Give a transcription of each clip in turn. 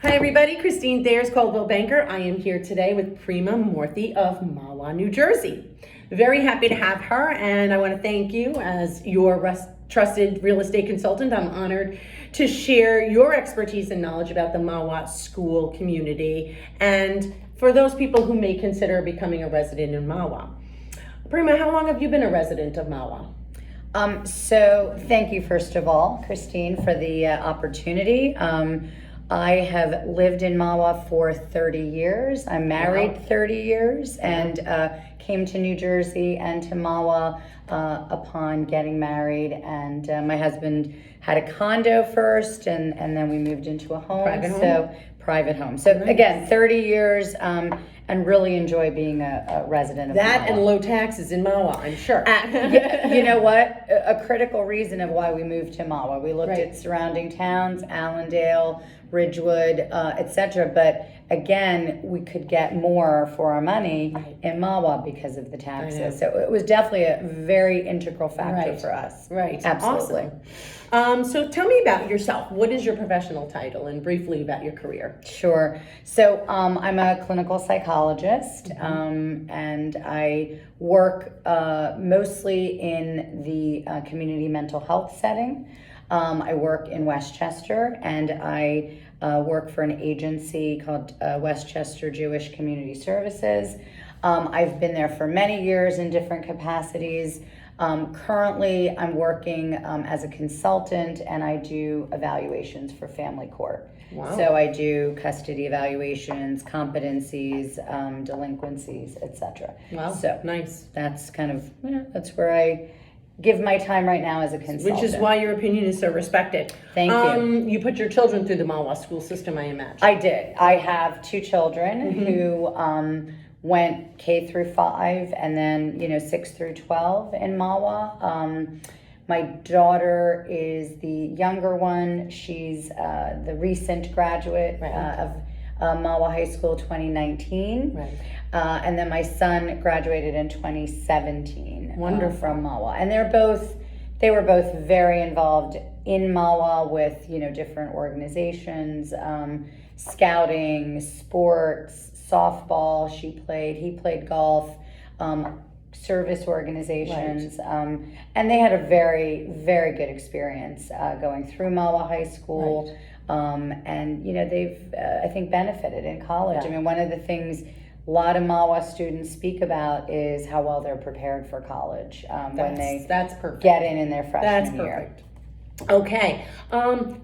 Hi everybody, Christine Thayers, Coldwell Banker. I am here today with Prema Moorthy of Mahwah, New Jersey. Very happy to have her, and I want to thank you as your trusted real estate consultant. I'm honored to share your expertise and knowledge about the Mahwah school community and for those people who may consider becoming a resident in Mahwah. Prema, how long have you been a resident of Mahwah? So thank you, first of all, Christine, for the opportunity. I have lived in Mahwah for 30 years. I'm married 30 years and came to New Jersey and to Mahwah upon getting married. And my husband had a condo first, and then we moved into a home. Private home. So nice. Again, 30 years and really enjoy being a resident of That Mahwah. and low taxes in Mahwah, I'm sure. You know what? A critical reason of why we moved to Mahwah. We looked at surrounding towns, Allendale, Ridgewood, etc. But again, we could get more for our money in Mahwah because of the taxes. So it was definitely a very integral factor for us. Right. Absolutely. Awesome. So tell me about yourself. What is your professional title, and briefly about your career? Sure. So I'm a clinical psychologist, and I work mostly in the community mental health setting. I work in Westchester, and I work for an agency called Westchester Jewish Community Services. I've been there for many years in different capacities. Currently, I'm working as a consultant, and I do evaluations for family court. Wow. So I do custody evaluations, competencies, delinquencies, etc. Wow, so nice. That's kind of, that's where I give my time right now as a consultant. Which is why your opinion is so respected. Thank you. You put your children through the Mahwah school system, I imagine. I did. I have two children who went K through 5 and then 6 through 12 in Mahwah. My daughter is the younger one. She's the recent graduate of Mahwah High School 2019. Right. And then my son graduated in 2017 from Mahwah. And they were both very involved in Mahwah with different organizations, scouting, sports, softball. He played golf, service organizations, and they had a very, very good experience going through Mahwah High School. And they've I think benefited in college. I mean, one of the things a lot of Mahwah students speak about is how well they're prepared for college when they get in their freshman year. Okay.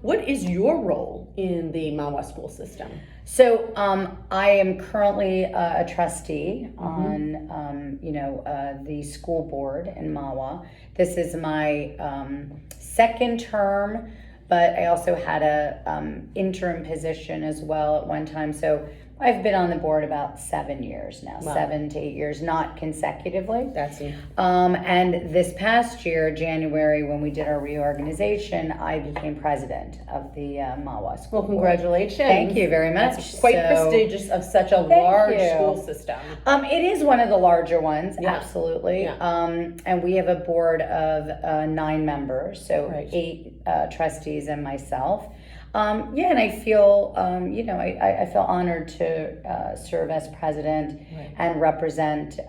What is your role in the Mahwah school system? So I am currently a trustee on the school board in Mahwah. This is my second term, but I also had a interim position as well at one time. So I've been on the board about 7 years now, 7 to 8 years, not consecutively. That's it. And this past year, January, when we did our reorganization, I became president of the Mahwah School. Well, congratulations. Thank you very much. That's quite prestigious of such a large school system. It is one of the larger ones, absolutely. Yeah. And we have a board of 9 members, so 8 trustees and myself. And I feel, I feel honored to serve as president and represent,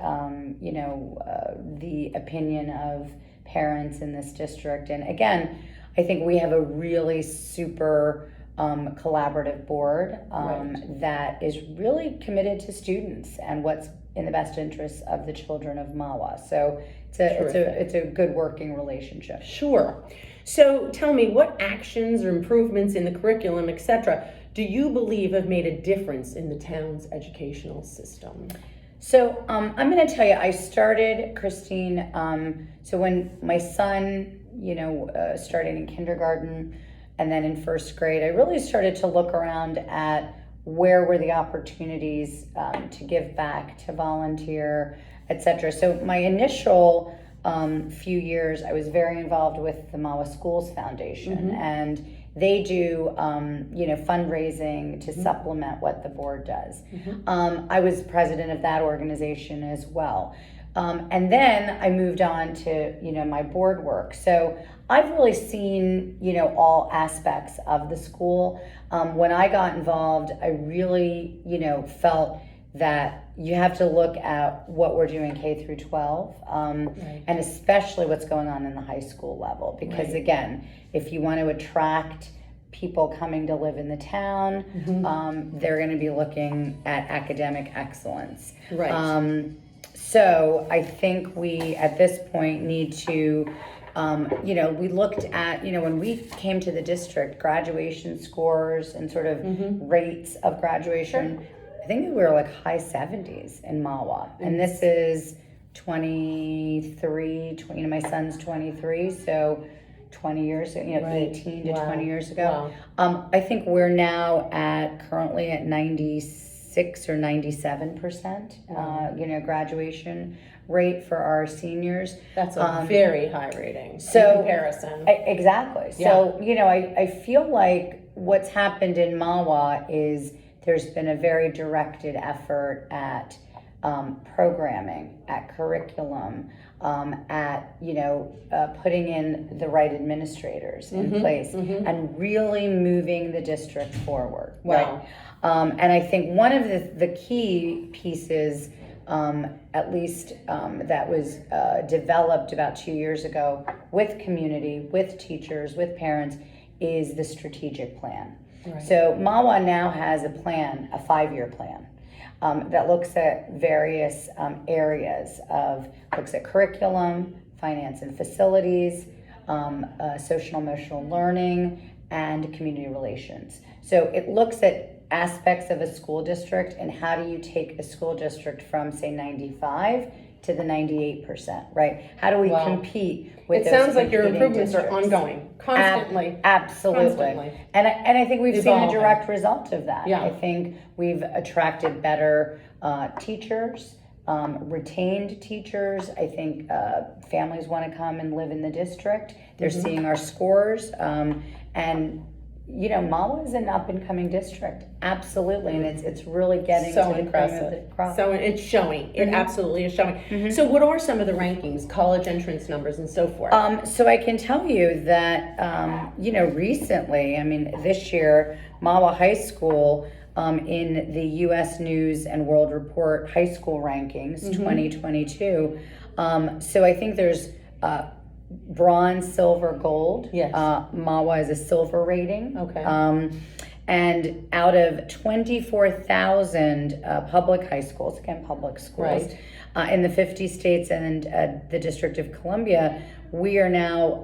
the opinion of parents in this district. And again, I think we have a really super collaborative board that is really committed to students and what's in the best interests of the children of Mahwah. So it's a good working relationship. Sure. So tell me, what actions or improvements in the curriculum, etc., do you believe have made a difference in the town's educational system? So I'm going to tell you, I started, Christine, so when my son, started in kindergarten and then in first grade, I really started to look around at where were the opportunities to give back, to volunteer, etc. So my initial few years, I was very involved with the Mahwah Schools Foundation, and they do, fundraising to supplement what the board does. I was president of that organization as well. And then I moved on to, my board work. So I've really seen, all aspects of the school. When I got involved, I really, felt that you have to look at what we're doing K through 12, Right. and especially what's going on in the high school level. Because Right. again, if you want to attract people coming to live in the town, they're going to be looking at academic excellence. Right. So I think we, at this point, need to, we looked at, when we came to the district, graduation scores and sort of rates of graduation. Sure. I think we were like high 70s in Mahwah. And this is 23, my son's 23, so 20 years, Right. 18 to Wow. 20 years ago. Wow. I think we're now currently at 96 or 97%, graduation rate for our seniors. That's a very high rating so in comparison. Exactly. So, I feel like what's happened in Mahwah is there's been a very directed effort at programming, at curriculum, at putting in the right administrators in place, and really moving the district forward. Wow. Right? And I think one of the key pieces, at least that was developed about 2 years ago with community, with teachers, with parents, is the strategic plan. Right. So Mahwah now has a plan, a 5-year plan, that looks at various areas looks at curriculum, finance and facilities, social emotional learning, and community relations. So it looks at aspects of a school district and how do you take a school district from, say, 95 to the 98%, right? How do we compete with It those sounds like your competing improvements districts? are ongoing, constantly. Absolutely. Constantly. And I think we've seen a Evolving. direct result of that. Yeah. I think we've attracted better teachers, retained teachers. I think families want to come and live in the district. They're seeing our scores. And Mahwah is an up and coming district, absolutely, and it's really getting So to the impressive. cream of the crop. So it's showing. It absolutely is showing. So what are some of the rankings, college entrance numbers, and so forth? So I can tell you that recently, this year, Mahwah High School in the U.S. News and World Report High School Rankings 2022. So I think there's bronze, silver, gold. Yes. Mahwah is a silver rating. Okay. And out of 24,000 public high schools, again, public schools, in the 50 states and the District of Columbia, we are now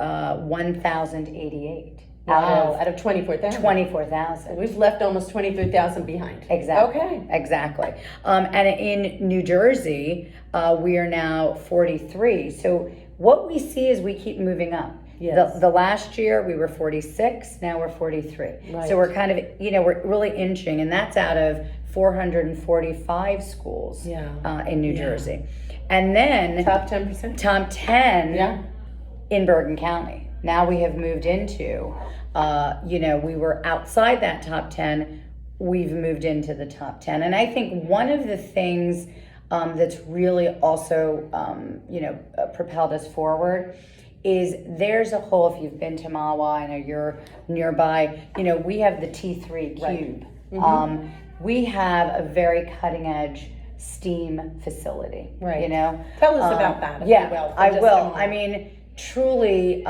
1,088. Wow, out of 24,000. 24,000. We've left almost 23,000 behind. Exactly. Okay. Exactly. And in New Jersey, we are now 43. So what we see is we keep moving up. Yes. The last year we were 46, now we're 43. Right. So we're kind of, we're really inching, and that's out of 445 schools in New Jersey. And then Top 10%. top 10 in Bergen County. Now we have moved into, we were outside that top 10. We've moved into the top 10. And I think one of the things that's really also, propelled us forward is there's a whole, if you've been to Mahwah, I know you're nearby, we have the T3 Cube. Right. We have a very cutting edge STEAM facility, Right. Tell us about that, if you will. I will. Truly,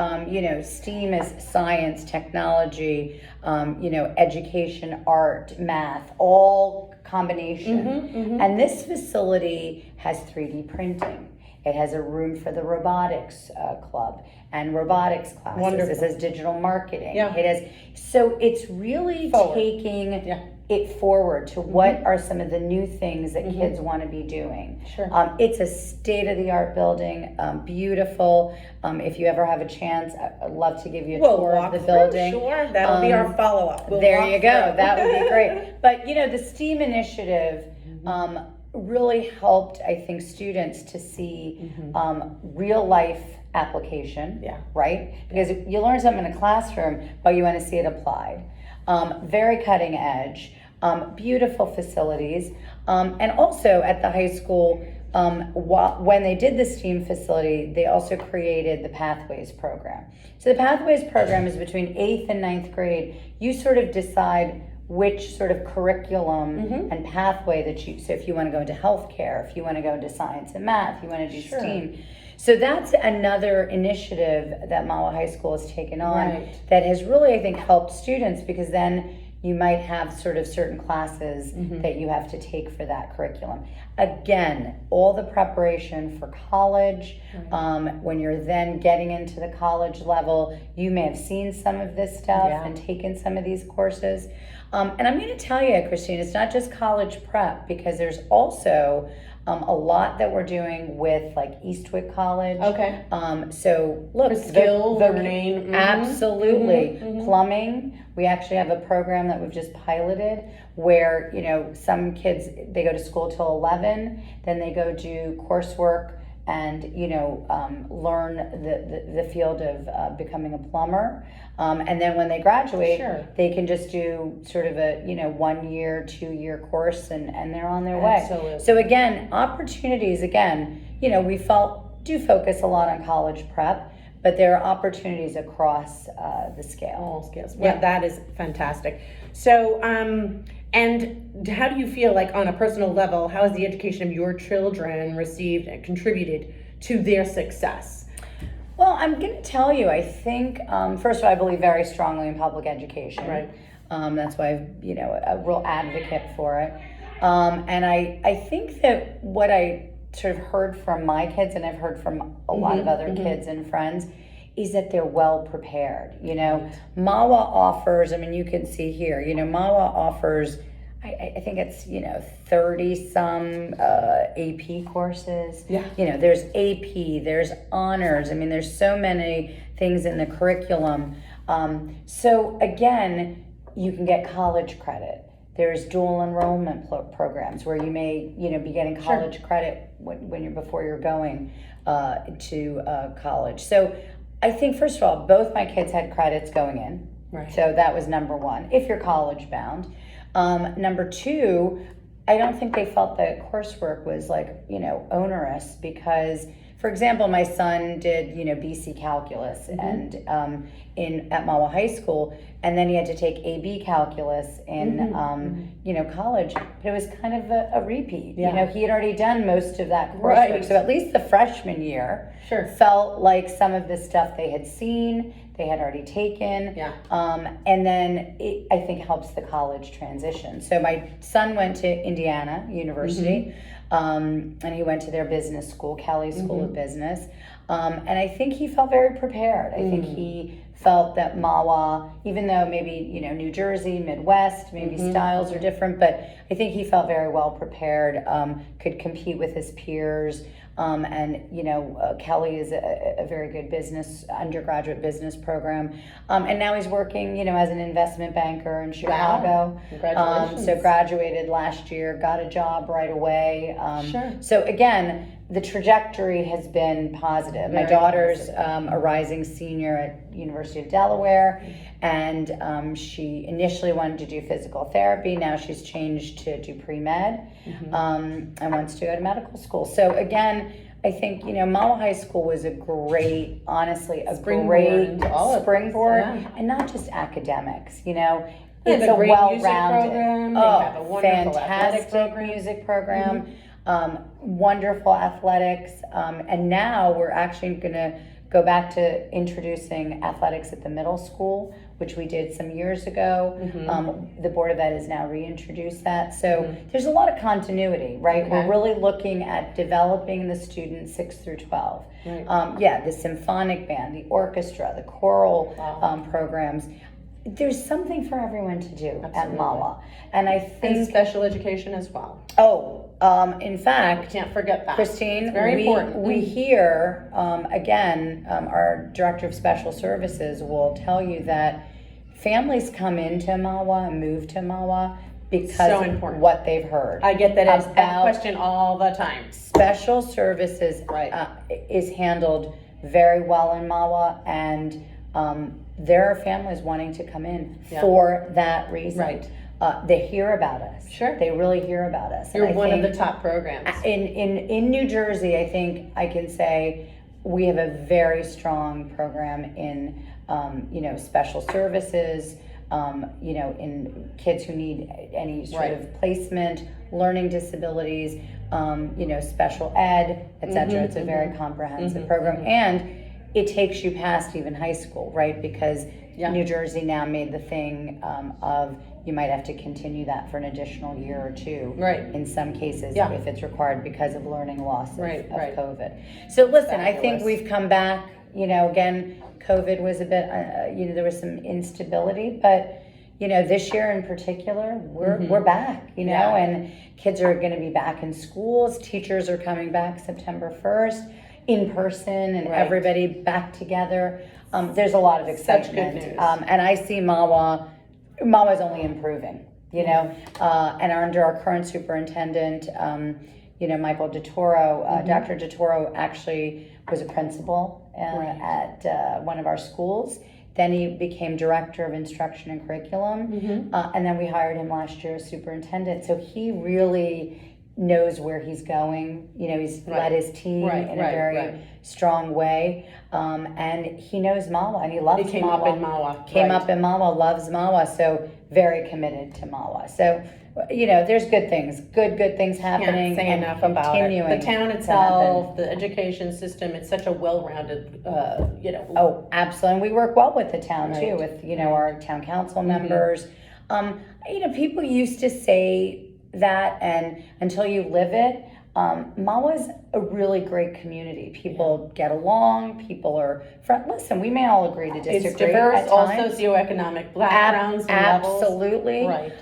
STEAM is science, technology, education, art, math, all combination. And this facility has 3D printing. It has a room for the robotics club and robotics classes. Wonderful. It has digital marketing. Yeah. So it's really taking it forward to what are some of the new things that kids want to be doing. Sure. It's a state-of-the-art building, beautiful. If you ever have a chance, I'd love to give you a tour of the building. Sure, that'll be our follow-up. There you go. That would be great. But the STEAM initiative really helped, I think, students to see real life application. Right? Because you learn something in a classroom, but you want to see it applied. Very cutting edge, beautiful facilities, and also at the high school, when they did the STEAM facility, they also created the Pathways program. So the Pathways program is between 8th and 9th grade. You sort of decide which sort of curriculum and pathway that so if you want to go into healthcare, if you want to go into science and math, you want to do STEAM. So that's another initiative that Mahwah High School has taken on that has really, I think, helped students, because then you might have sort of certain classes that you have to take for that curriculum. Again, all the preparation for college, when you're then getting into the college level, you may have seen some of this stuff and taken some of these courses. And I'm going to tell you, Christine, it's not just college prep, because there's also a lot that we're doing with like Eastwick College. Okay. So look, for skill learning. Absolutely. Plumbing. We actually have a program that we've just piloted where, you know, some kids, they go to school till 11, then they go do coursework and, you know, learn the field of becoming a plumber. And then when they graduate, they can just do sort of a, you know, 1 year, 2 year course, and they're on their way. Absolutely. So again, opportunities, again, you know, we do focus a lot on college prep, but there are opportunities across the scale. All scales. Well, that is fantastic. So, and how do you feel like on a personal level, how has the education of your children received and contributed to their success? Well, I'm going to tell you, I think, first of all, I believe very strongly in public education. Right. That's why I'm, you know, a real advocate for it. And I think that what I sort of heard from my kids, and I've heard from a lot of other kids and friends, is that they're well prepared. You know, Mahwah offers, I mean, you can see here, you know, Mahwah offers, I think it's, you know, 30 some AP courses. Yeah. You know, there's AP, there's honors. I mean, there's so many things in the curriculum. So again, you can get college credit. There's dual enrollment programs where you may, you know, be getting college credit before you're going to college. So I think, first of all, both my kids had credits going in. Right. So that was number one, if you're college bound. Number two, I don't think they felt that coursework was like, you know, onerous, because, for example, my son did, you know, BC calculus and at Mahwah High School, and then he had to take AB calculus in you know, college. But it was kind of a repeat. You know, he had already done most of that coursework, so at least the freshman year felt like some of the stuff they had seen, they had already taken. And then it, I think, helps the college transition. So my son went to Indiana University. And he went to their business school, Kelly School of Business. And I think he felt very prepared. I think he felt that Mahwah, even though maybe, you know, New Jersey, Midwest, maybe styles are different, but I think he felt very well prepared, could compete with his peers. And, you know, Kelly is a very good undergraduate business program. And now he's working, you know, as an investment banker in Chicago. Wow. Congratulations. So graduated last year, got a job right away. So again, the trajectory has been positive. My daughter's a rising senior at University of Delaware, and she initially wanted to do physical therapy. Now she's changed to do pre-med, and wants to go to medical school. So again, I think, you know, Mahwah High School was a great, honestly, a great springboard, and not just academics, you know. It's a well-rounded, fantastic music program. Wonderful athletics, and now we're actually going to go back to introducing athletics at the middle school, which we did some years ago. The Board of Ed has now reintroduced that. So there's a lot of continuity, right? We're really looking at developing the students 6 through 12. The symphonic band, the orchestra, the choral programs. There's something for everyone to do at Mahwah. And I think... And special education as well. In fact... We can't forget that. Christine, it's very important. We hear, again, our Director of Special Services will tell you that families come into Mahwah and move to Mahwah because of what they've heard. I get that question all the time. Special services is handled very well in Mahwah, and there are families wanting to come in for that reason. they hear about us. Sure. They really hear about us. You're And I one of think the top programs. in New Jersey, I think I can say we have a very strong program in special services, in kids who need any sort of placement, learning disabilities, special ed, etc. It's a very comprehensive program, and it takes you past even high school, right? Because New Jersey now made the thing of you might have to continue that for an additional year or two, right? In some cases, if it's required because of learning loss of COVID. So listen, I think we've come back. Again, COVID was a bit, there was some instability, but this year in particular, we're back. And kids are going to be back in schools. Teachers are coming back September 1st. In person, and everybody back together. There's a lot of excitement. Such good news. And I see Mahwah's only improving, and under our current superintendent, Michael DeToro, Dr. DeToro actually was a principal at one of our schools. Then he became director of instruction and curriculum, and then we hired him last year as superintendent. So he really knows where he's going. He's led his team in a very strong way, and he knows Mahwah, and he loves Mahwah. He came up in Mahwah. Came up in Mahwah, loves Mahwah, so very committed to Mahwah. So, there's good things, good things happening. Can't say and enough about it. continuing The town itself, the education system, it's such a well-rounded, Oh, absolutely. And we work well with the town too, with, our town council members. People used to say that, and until you live it, Mahwah's a really great community. People get along. People are listen, we may all agree to disagree. It's diverse, at all times. socioeconomic backgrounds and levels. Absolutely. Right.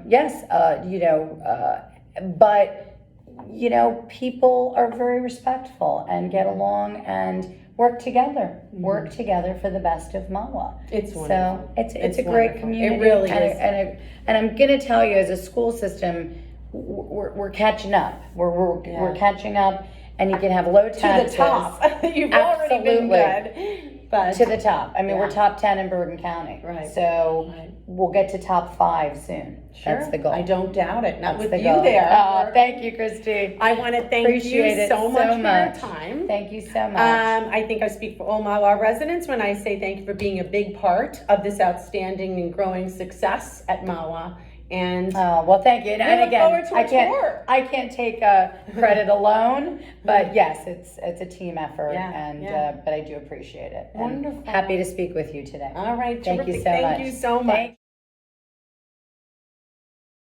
Yes. But people are very respectful and get along and work together. Work together for the best of Mahwah. It's wonderful. So it's a great wonderful. community. It really and is. And I'm going to tell you, as a school system, we're catching up. We're catching up, and you can have low taxes. To the top. You've already been good. But to the top. I mean, we're top 10 in Bergen County. Right. So we'll get to top 5 soon. Sure. That's the goal. I don't doubt it. Not That's with the you goal. there. Oh, thank you, Christine. I want to thank Appreciate you it so much for much. your time. Thank you so much. I think I speak for all Mahwah residents when I say thank you for being a big part of this outstanding and growing success at Mahwah. And well, thank you. And look again, forward to a tour. I can't take credit alone, but yes, it's a team effort, but I do appreciate it. And Wonderful. happy to speak with you today. All right, Thank terrific. you so much. Thank you so much.